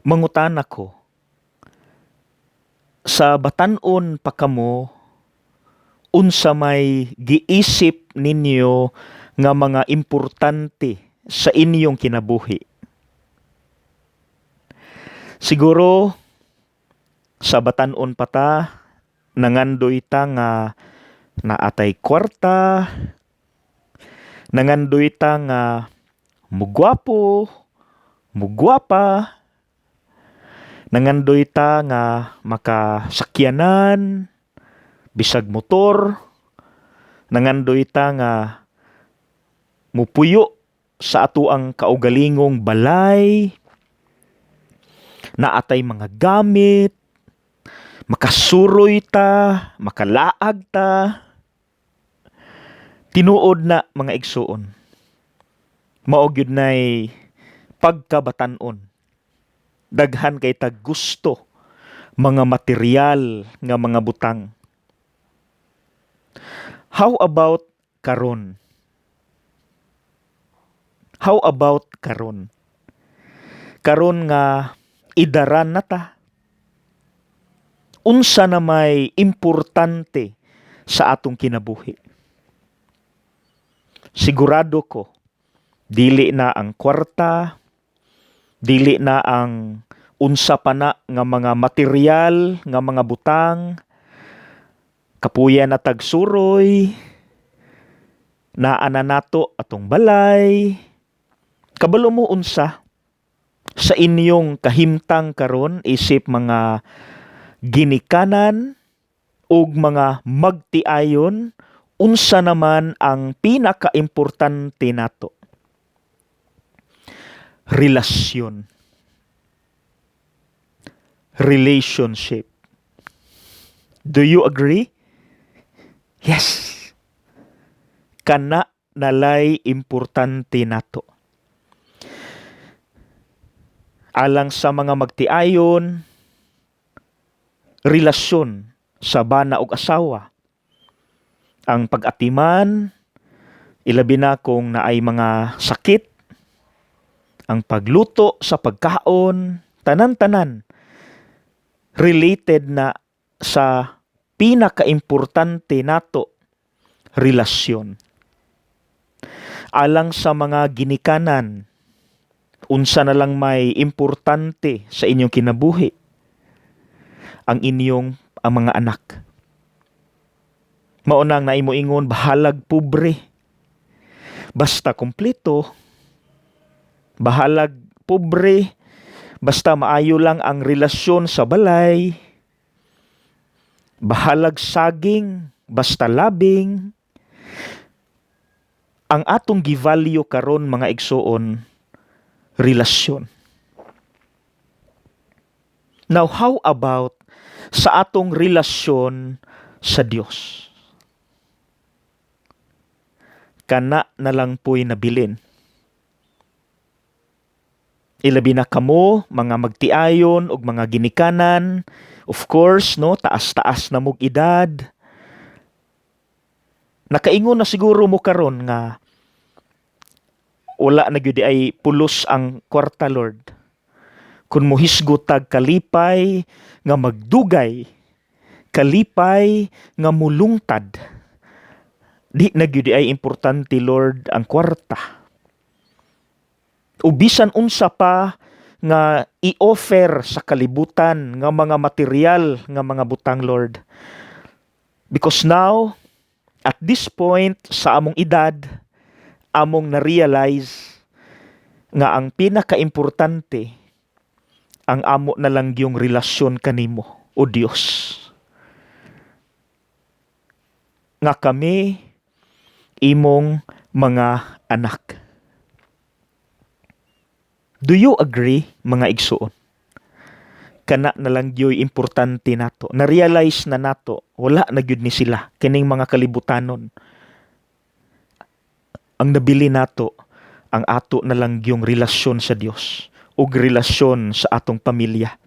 Mangutan ako, sa batan-on pa kamo, unsa may giisip ninyo nga mga importante sa inyong kinabuhi. Siguro, sa batan-on pa ta, nangandoy ta nga naatay kwarta, nangandoy ta nga mugwapo, mugwapa, nangandoy ta nga makasakyanan, bisag motor, nangandoy ta nga mupuyo sa ato ang kaugalingong balay, naatay mga gamit, makasuroy ta, makalaag ta. Tinuod na mga igsuon. Mao gyud nay pagkabatan-on. Daghan kay tag gusto mga material nga mga butang. How about karon? How about karon? Karon nga idaran na ta. Unsa na may importante sa atong kinabuhi? Sigurado ko, dili na ang kwarta, dili na ang unsa pa na nga mga material, nga mga butang, kapuyan na tagsuroy, naana nato atong balay. Kabalo mo unsa sa inyong kahimtang karon isip mga ginikanan ug mga magtiayon, unsa naman ang pinakaimportante nato? Relasyon. Relationship. Do you agree? Yes. Kana nalay importante nato. Alang sa mga magtiayon, relasyon sa bana ug asawa. Ang pag-atiman, ilabi na kung naay mga sakit, ang pagluto sa pagkaon, tanan-tanan, related na sa pinakaimportante nato, relasyon. Alang sa mga ginikanan, unsa na lang may importante sa inyong kinabuhi, ang mga anak. Maunang naimo ingon bahalag pobre. Basta kompleto, bahalag pobre, basta maayo lang ang relasyon sa balay, bahalag saging, basta labing. Ang atong givalue karon mga igsoon, relasyon. Now, how about sa atong relasyon sa Dios? Kana na lang po'y nabilin. Ilabi na kamo, mga magtiayon ug mga ginikanan, of course, no, taas-taas na mog edad. Nakaingon na siguro mo karon nga wala na gyud ay pulos ang kwarta, Lord. Kun mohisgot tag kalipay nga magdugay, kalipay nga mulungtad, di na gyud ay importante, Lord, ang kwarta. Ubisan unsa pa nga i-offer sa kalibutan nga mga material nga mga butang, Lord. Because now, at this point sa among edad, among na-realize nga ang pinaka-importante ang amo na lang yung relasyon kanimo, o Dios. Nga kami imong mga anak. Do you agree, mga igsuon? Kana na lang yo'y importante nato. Na-realize na nato, wala na gyud ni sila, kining mga kalibutanon. Ang nabili nato, ang ato na lang yung relasyon sa Dios ug relasyon sa atong pamilya.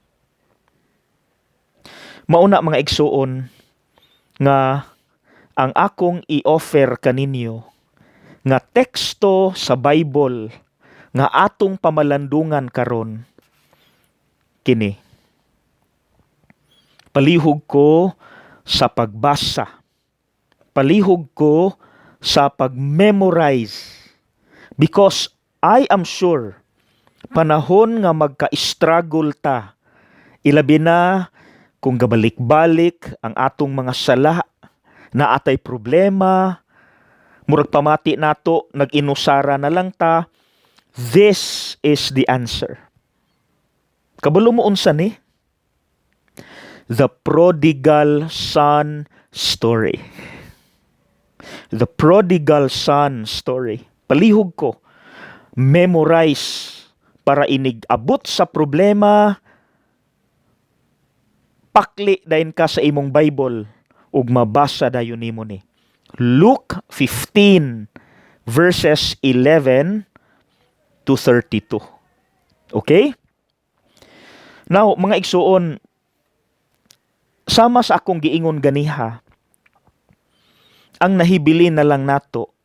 Mauna mga igsuon nga ang akong i-offer kaninyo nga teksto sa Bible nga atong pamalandungan karon kini. Palihog ko sa pagbasa. Palihog ko sa pag-memorize. Because I am sure, panahon nga magka-struggle ta, ilabi na kung gabalik-balik ang atong mga sala, na atay problema, murag pamati nato, nag-inusara na lang ta, this is the answer. Kabalo mo unsa ni? The prodigal son story. The prodigal son story. Palihog ko, memorize para inig-abot sa problema, pakli dayon ka sa imong Bible ug mabasa dayon nimo ni. Luke 15 verses 11 to 32. Okay? Now, mga igsuon, sama sa akong giingon ganiha, ang nahibilin na lang nato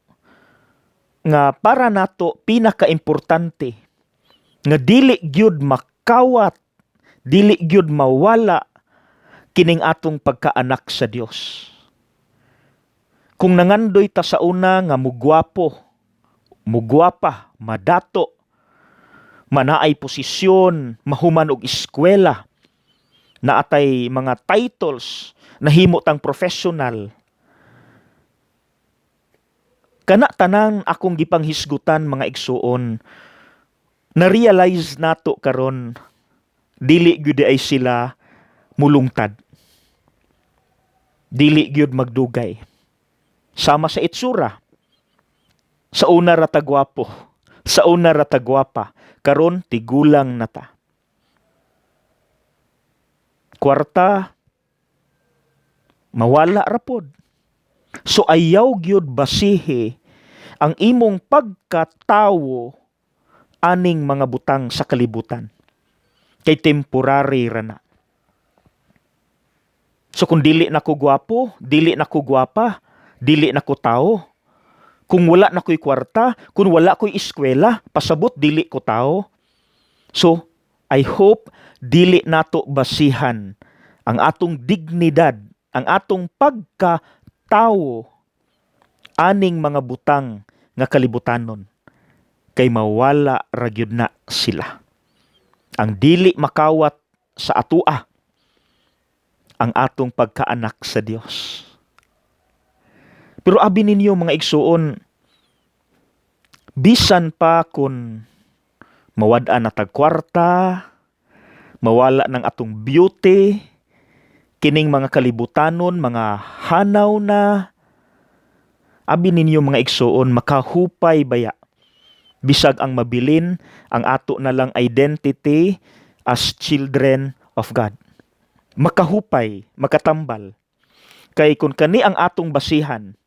nga para nato pinaka-importante nga dili gyud makawat, dili gyud mawala kining atong pagkaanak sa Dios. Kung nangandoy ta sa una nga mugwapo, mugwapa, madato, manaay posisyon, mahuman og eskwela, naatay mga titles, nahimo tang professional, kana tanang akong gipanghisgutan mga igsuon, na-realize nato karon dili gyud ay sila mulungtad. Dili gyud magdugay. Sama sa itsura. Sa una ra tagwapo, sa una ra tagwapa, karon tigulang na ta. Kwarta, mawala ra pod. So ayaw gyud basihe ang imong pagkatawo aning mga butang sa kalibutan. Kay temporary ra na. So kung dili na ko gwapo, dili na ko gwapa, dili na ko tao. Kung wala na ko'y kwarta, kung wala ko'y eskwela, pasabot dili ko tao. So I hope dili nato basihan ang atong dignidad, ang atong pagkatao aning mga butang nga kalibutanon, kay mawala ra gyud na sila. Ang dili makawat sa atua ang atong pagkaanak sa Dios. Pero abi ninyo mga igsuon, bisan pa kun mawad-an na tag kwarta, mawala ng atong beauty, kining mga kalibutanon, mga hanaw na, abi ninyo mga igsuon, makahupay baya. Bisag ang mabilin, ang ato na lang identity as children of God. Makahupay, makatambal. Kay kung kani ang atong basihan,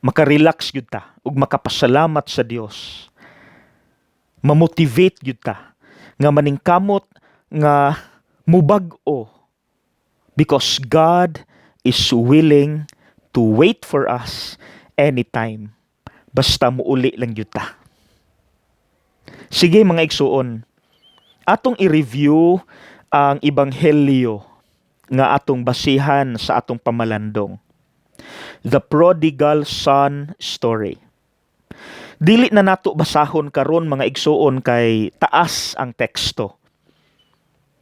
makarelax gyud ta ug makapasalamat sa Dios. Mamotivate gyud ta nga maningkamot nga mubag-o, because God is willing to wait for us anytime. Basta muuli lang gyud ta. Sige mga igsuon, atong i-review ang ebanghelyo nga atong basihan sa atong pamalandong. The prodigal son story. Dili na nato basahon karon mga igsuon kay taas ang teksto.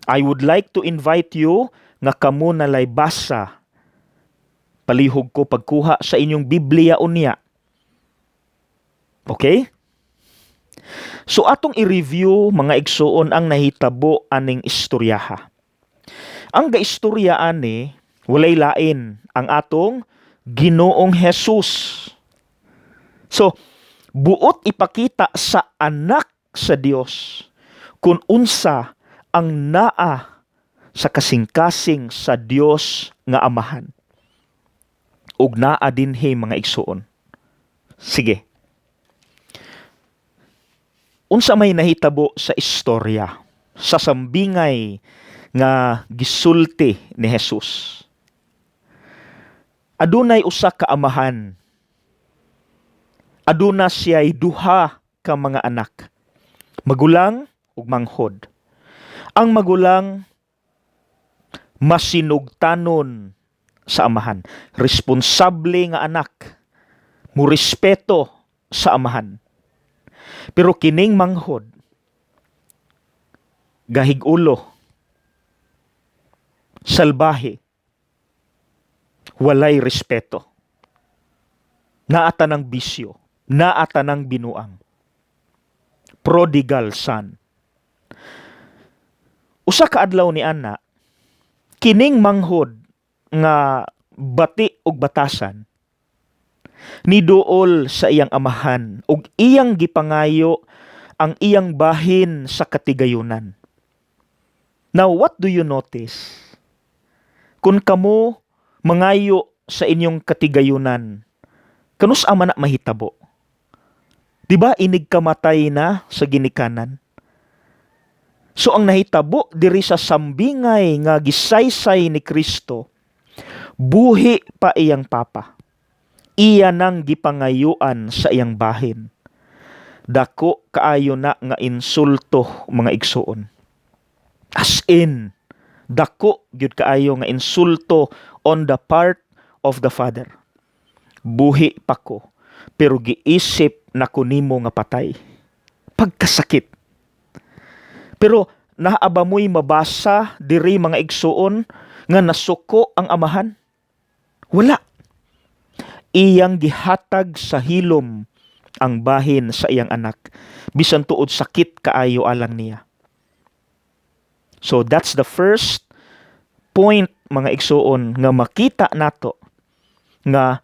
I would like to invite you nga kamo nalay basa. Palihog ko pagkuha sa inyong Biblia unya. Okay? So atong i-review mga igsuon ang nahitabo aning istoryaha. Ang gaistorya ani walay lain ang atong Ginoong Jesus. So buot ipakita sa anak sa Dios kung unsa ang naa sa kasing-kasing sa Dios nga Amahan. Ug naa dinhi mga igsuon. Sige. Unsa may nahitabo sa istorya, sa sambingay nga gisulti ni Jesus. Adunay usa ka amahan. Aduna siya'y duha ka mga anak. Magulang ug manghod. Ang magulang masinugtanon sa amahan. Responsable nga anak. Murespeto sa amahan. Pero kining manghod, gahig-ulo, salbahe, walay respeto. Naata ng bisyo, naata ng binuang. Prodigal son. Usa ka adlaw ni ana, kining manghod nga bati og batasan, niduol sa iyang amahan ug iyang gipangayo ang iyang bahin sa katigayunan. Now, what do you notice? Kung kamo mangayo sa inyong katigayunan, kanus ama na mahitabo? Diba inig kamatay na sa ginikanan? So ang nahitabo diri sa sambingay nga gisaysay ni Kristo, buhi pa iyang papa. Iya nang gipangayuan sa iyang bahin. Dako kaayo na nga insulto mga igsuon. As in, dako gyud kaayo nga insulto on the part of the Father. Buhi pa ko, pero giisip na ko nimo nga patay. Pagkasakit. Pero naaba mo'y mabasa diri mga igsuon nga nasuko ang amahan? Wala. Iyang gihatag sa hilom ang bahin sa iyang anak. Bisan tuod sakit kaayo alang niya. So that's the first point mga igsuon nga makita nato nga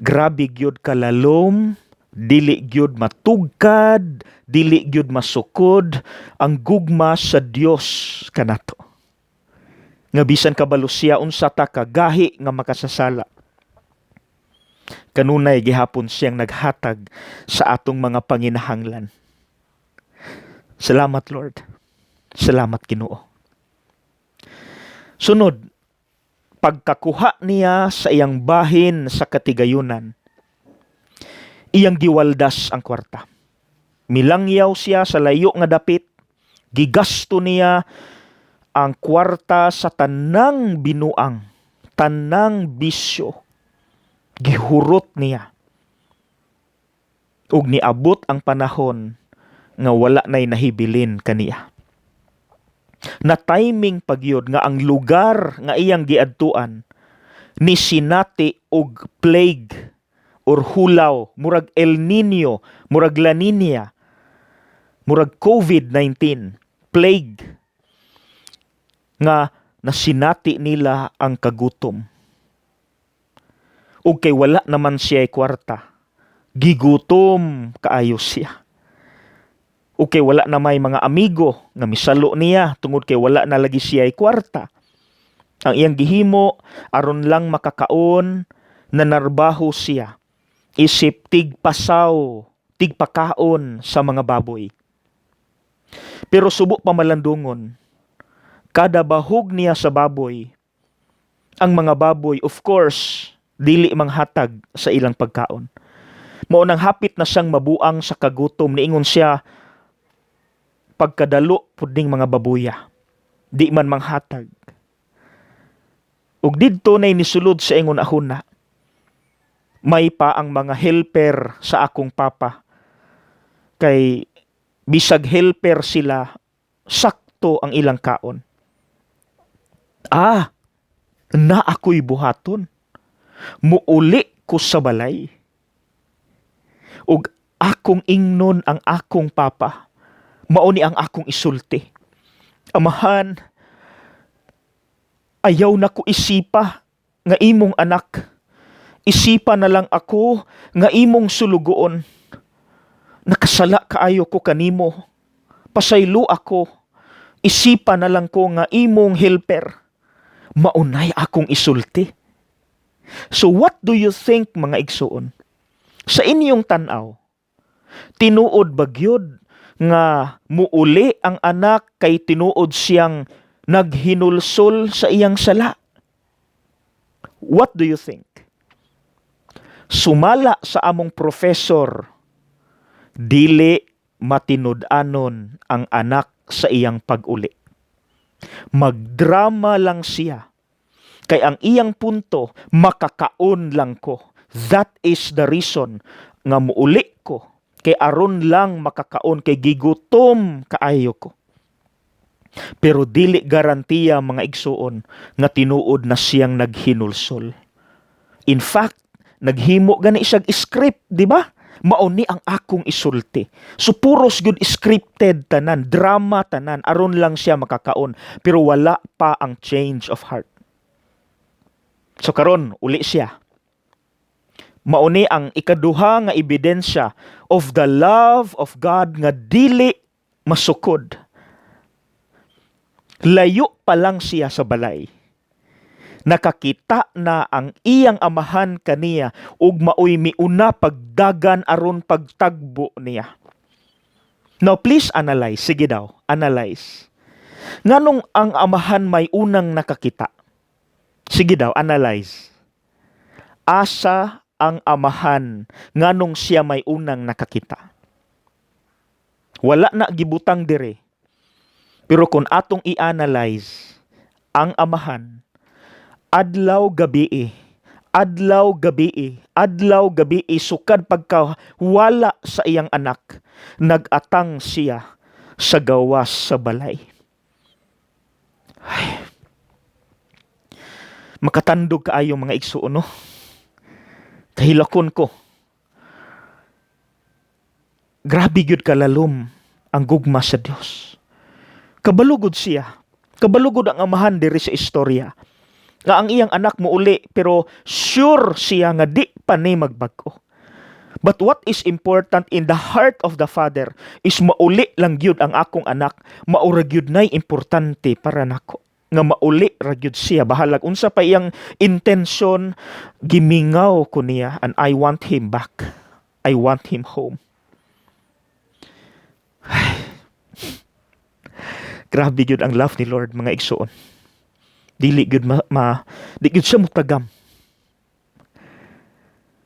grabe gyud kalalom, dili gyud matugkad, dili gyud masukod ang gugma sa Dios kanato. Nga bisan kabalo siya unsa ta kagahi nga makasasala. Kanunay gihapon siyang naghatag sa atong mga panginahanglan. Salamat Lord. Salamat Ginoo. Sunod, pagkakuha niya sa iyang bahin sa katigayunan, iyang giwaldas ang kwarta. Milangyaw siya sa layo nga dapit, gigasto niya ang kwarta sa tanang binuang, tanang bisyo. Gihurot niya. Ug niabot ang panahon nga wala na'y nahibilin kaniya. Na timing pagyod nga ang lugar nga iyang giadtuan ni sinati og plague or hulaw, murag El Nino, murag La Nina, murag COVID-19, plague, nga nasinati nila ang kagutom. O kay wala naman siya kwarta, gigutom kaayo siya. O kay wala na may mga amigo nga misalo niya tungod kay wala na lagi siya kwarta. Ang iyang gihimo aron lang makakaon, nanarbaho siya. Isip tigpasaw, tigpakaon sa mga baboy. Pero subo pa malandungon, kada bahog niya sa baboy, ang mga baboy, of course, dili manghatag sa ilang pagkaon. Mao nang hapit na siyang mabuang sa kagutom, niingon siya, pagkadalo puding mga babuya, di man manghatag. Ug didto nay nisulod sa ingon ahuna, may pa ang mga helper sa akong papa. Kay bisag helper sila, sakto ang ilang kaon. Na ako'y buhaton. Muuli ko sa balay. Ug akong ingnon ang akong papa. Mauni ang akong isulti. Amahan, ayaw na ko isipa nga imong anak. Isipa na lang ako nga imong sulugoon. Nakasala kaayo ko kanimo. Pasaylo ako. Isipa na lang ko nga imong helper. Maunay akong isulti. So what do you think mga igsuon? Sa inyong tanaw, tinuod bagyod nga muuli ang anak kay tinuod siyang naghinulsol sa iyang sala? What do you think? Sumala sa among professor, dili matinud-anon ang anak sa iyang pag-uli. Magdrama lang siya. Kay ang iyang punto, makakaon lang ko. That is the reason nga muuli ko. Kay aron lang makakaon, kay gigutom kaayo ko. Pero dili garantiya mga igsuon nga tinuod na siyang naghinulsol. In fact, naghimo gani siyang script, di ba? Mauni ang akong isulti. So puros good scripted tanan, drama tanan, aron lang siya makakaon. Pero wala pa ang change of heart. So karon uli siya. Mauni ang ikaduha nga ebidensya of the love of God nga dili masukod. Layo pa lang siya sa balay. Nakakita na ang iyang amahan kaniya ug maoy miuna pagdagan aron pagtagbo niya. Now please analyze. Sige daw, analyze. Nganong ang amahan may unang nakakita? Sige daw, analyze. Asa ang amahan nganong siya may unang nakakita? Wala na gibutang dire. Pero kung atong i-analyze, ang amahan, adlaw gabi, sukad pagka wala sa iyang anak, nagatang siya sa gawas sa balay. Ay, makatandog kaayo mga igsuon, no? Kahilakon ko. Grabe gyud kalalom ang gugma sa Dios. Kabalugod siya. Kabalugod ang amahan diri sa istorya. Nga ang iyang anak mo uli, pero sure siya nga di pa ni magbago. But what is important in the heart of the father is mauli lang gyud ang akong anak, maura gyud nay importante para nako. Nga mauli ra gyud siya, bahalag unsa pa iyang intention, gimingaw ko niya, and I want him back. I want him home. Grabe gyud ang love ni Lord mga igsoon. Dili gyud di gyud siya mutagam.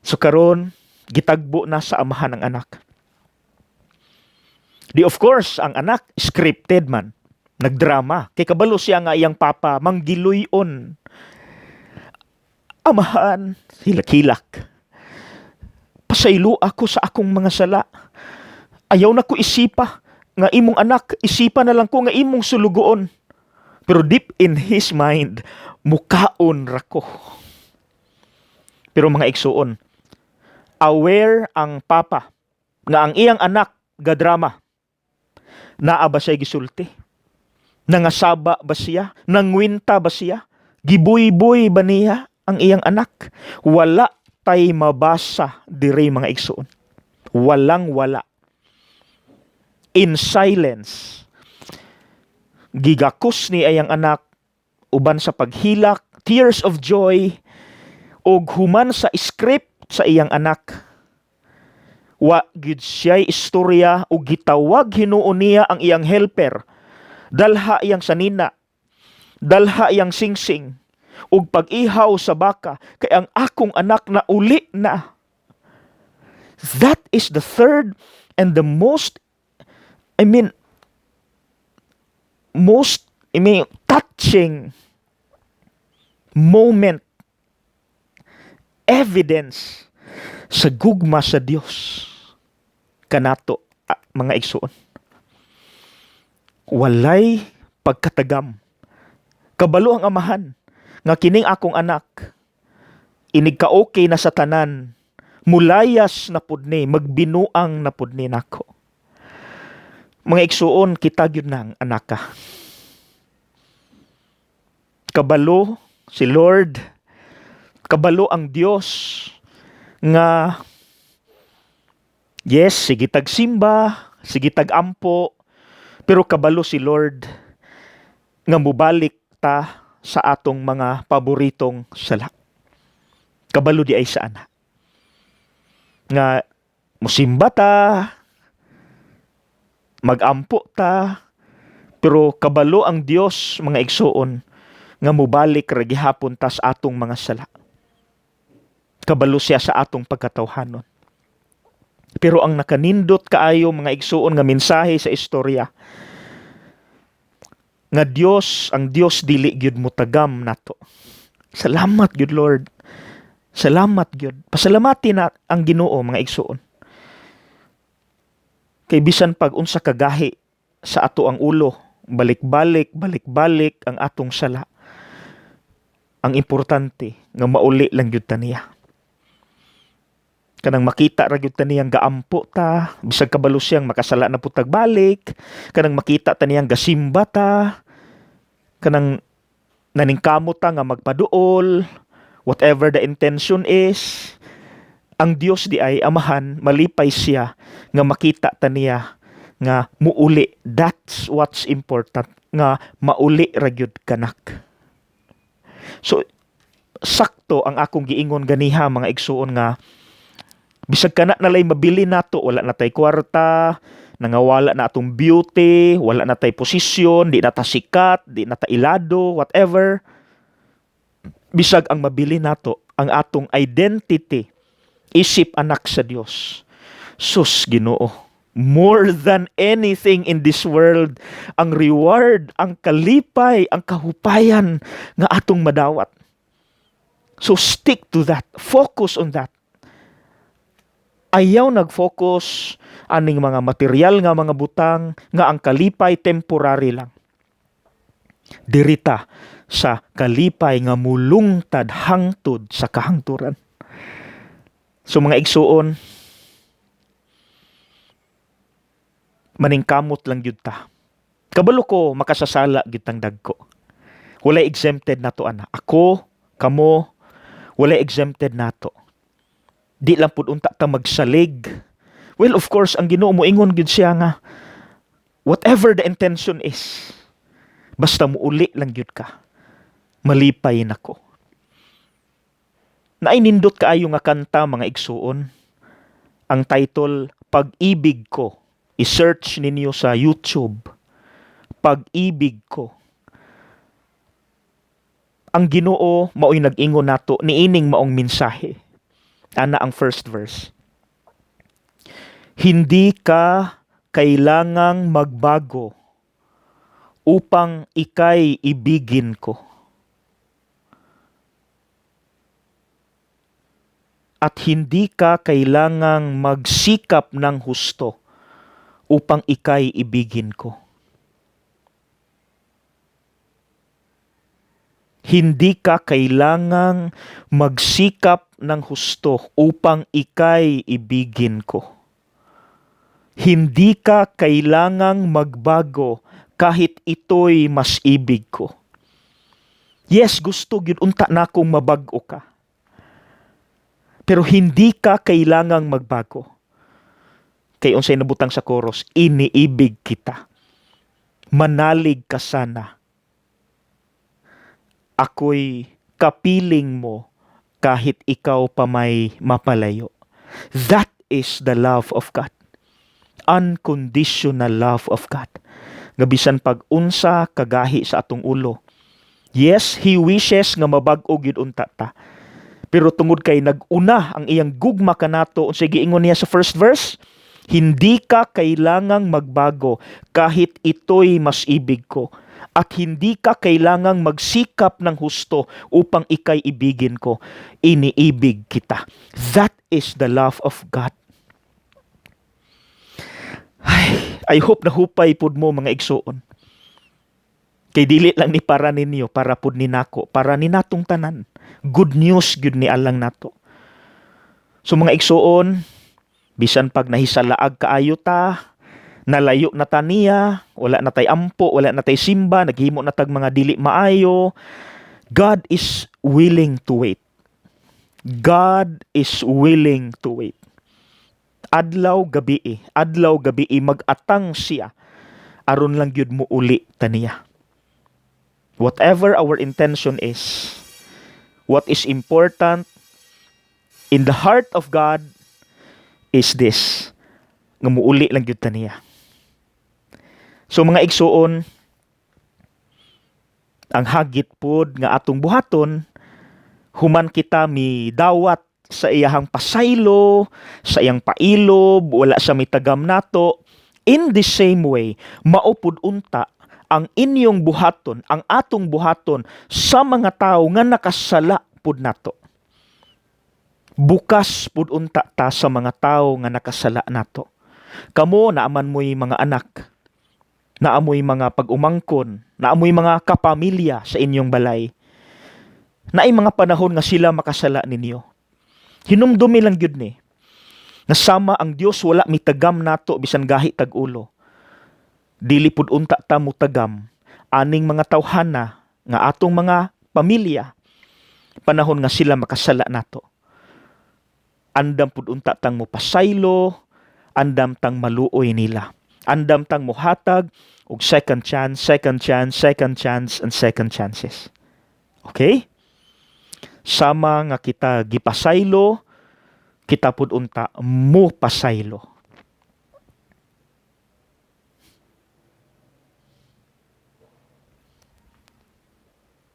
So karon gitagbo na sa amahan ng anak. Di of course ang anak scripted man, nagdrama. Kay kabalo siya nga iyang papa manggiluyon. Amahan, hilak-hilak. Pasaylo ako sa akong mga sala. Ayaw na ko isipa nga imong anak, isipa na lang ko nga imong sulugoon. Pero deep in his mind, mukaon ra ko. Pero mga igsuon, aware ang papa nga ang iyang anak gadrama. Naa ba siya gisulti? Nangasaba ba siya? Nangwinta ba siya? Gibuy-buy ba niya ang iyang anak? Wala tay mabasa diri mga igsuon. Walang-wala. In silence, gigakos ni ayang anak uban sa paghilak, tears of joy, og human sa script sa iyang anak. Wa gid siya'y istorya og gitawag hinuon niya ang iyang helper. Dalha iyang sanina, dalha iyang singsing, og pag-ihaw sa baka kay ang akong anak na uli na. That is the third and the most touching moment, evidence sa gugma sa Dios kanato mga igsuon. Walay pagkatagam. Kabalo ang amahan nga kining akong anak inig ka okay na sa tanan, mulayas na pud ni, magbinuang na pud ni nako. Mga igsuon, kita gyud nang anaka. Kabalo si Lord, kabalo ang Dios nga yes, sige tagsimba, sige tagampo, pero kabalo si Lord nga mubalik ta sa atong mga paboritong sala. Kabalo di ay sa ana. Nga musimba ta, magampo ta, pero kabalo ang Dios mga igsuon nga mubalik ra gihapon ta sa atong mga sala. Kabalo siya sa atong pagkatawhanon. Pero ang nakanindot kaayo mga igsuon nga mensahe sa istorya nga ang Dios dili gyud mutagam nato. Salamat gyud Lord. Salamat gyud. Pasalamati na ang Ginoo mga igsuon. Kay bisan pag unsa kagahi sa ato ang ulo, balik-balik ang atong sala. Ang importante nga mauli lang gyud ta niya. Kanang makita ra gyud ta niyang gaampo ta, bisag kabalo siyang makasala na putag balik, kanang makita ta niyang gasimba ta, kanang naningkamot ta nga magpaduol, whatever the intention is. Ang Dios di ay amahan, malipay siya nga makita ta niya nga muuli. That's what's important, nga mauli ra gyud kanak. So sakto ang akong giingon ganiha mga igsuon nga bisag kana nalay mabili nato, wala na tay kwarta, nangawala na atong beauty, wala na tay posisyon, di na ta sikat, di na ta ilado, whatever. Bisag ang mabili nato ang atong identity, isip anak sa Dios. Sus Ginoo, more than anything in this world, ang reward, ang kalipay, ang kahupayan nga atong madawat. So stick to that. Focus on that. Ayaw nag-focus aning mga material nga mga butang nga ang kalipay temporary lang. Dirita sa kalipay nga mulungtad hangtod sa kahangturan. So mga igsuon, maningkamot lang gyud ta. Kabalo ko makasasala gyud tang dagko. Walay exempted nato ana. Ako, kamo, walay exempted nato. Di lang pud unta ta magsalig. Well, of course, ang Ginoo moingon gyud siya nga whatever the intention is, basta muuli lang gyud ka, malipay nako. Nainindot kaayo nga kanta mga igsuon. Ang title, Pag-ibig ko. I-search ninyo sa YouTube. Pag-ibig ko. Ang Ginoo mao'y nag-ingon nato niining maong mensahe. Ana ang first verse. Hindi ka kailangang magbago upang ika'y ibigin ko. At hindi ka kailangang magsikap ng husto upang ika'y ibigin ko. Hindi ka kailangang magsikap ng husto upang ika'y ibigin ko. Hindi ka kailangang magbago kahit ito'y mas ibig ko. Yes, gusto gyud unta na akong mabag-o ka. Pero hindi ka kailangang magbago. Kay unsay nabutang sa chorus, iniibig kita. Manalig ka sana. Ako'y kapiling mo kahit ikaw pa may mapalayo. That is the love of God. Unconditional love of God. Gabisan pag unsa kagahi sa atong ulo. Yes, He wishes nga mabag-o gyud unta ta. Pero tungod kay nag-una ang iyang gugma kanato, unsay giingon niya sa first verse, hindi ka kailangang magbago kahit ito'y mas ibig ko. At hindi ka kailangang magsikap ng husto upang ika'y ibigin ko. Iniibig kita. That is the love of God. I hope na hupay pud mo mga igsuon. Kay dili lang ni para ninyo, para pud ni nako, para ni natong tanan. Good news gyud ni alang nato. So mga igsuon, bisan pag nahisalaag kaayo ta, nalayo na ta niya, wala na tay ampo, wala na tay simba, naghimo na tag mga dili maayo, God is willing to wait. God is willing to wait. Adlaw gabi mag-atang siya aron lang gyud mo uli ta niya. Whatever our intention is, what is important in the heart of God is this, nga muuli lang gyud ta niya. So mga igsuon, ang hagit pod nga atong buhaton, human kita mi dawat sa iyahang pasaylo, sa iyang pailob, wala sa mitagam nato. In the same way, maupod unta ang inyong buhaton, ang atong buhaton sa mga tao nga nakasala pud nato. Bukas pud unta ta sa mga tao nga nakasala nato. Kamo naaman mo'y mga anak, naamoy mga pag-umangkon, naamoy mga kapamilya sa inyong balay. Naay mga panahon nga sila makasala ninyo. Hinumdumi lang gyud ni. Nasama ang Dios wala mitagam nato bisan gahi tag-ulo. Dili pud unta ta mutagam aning mga tawhana nga atong mga pamilya panahon nga sila makasala nato. Andam pud unta tang mopasaylo, andam tang maluoy nila. Andam tang mohatag og second chance, second chance, second chance, and second chances. Okay? Sama nga kita gipasaylo, kita pud unta mo pasaylo.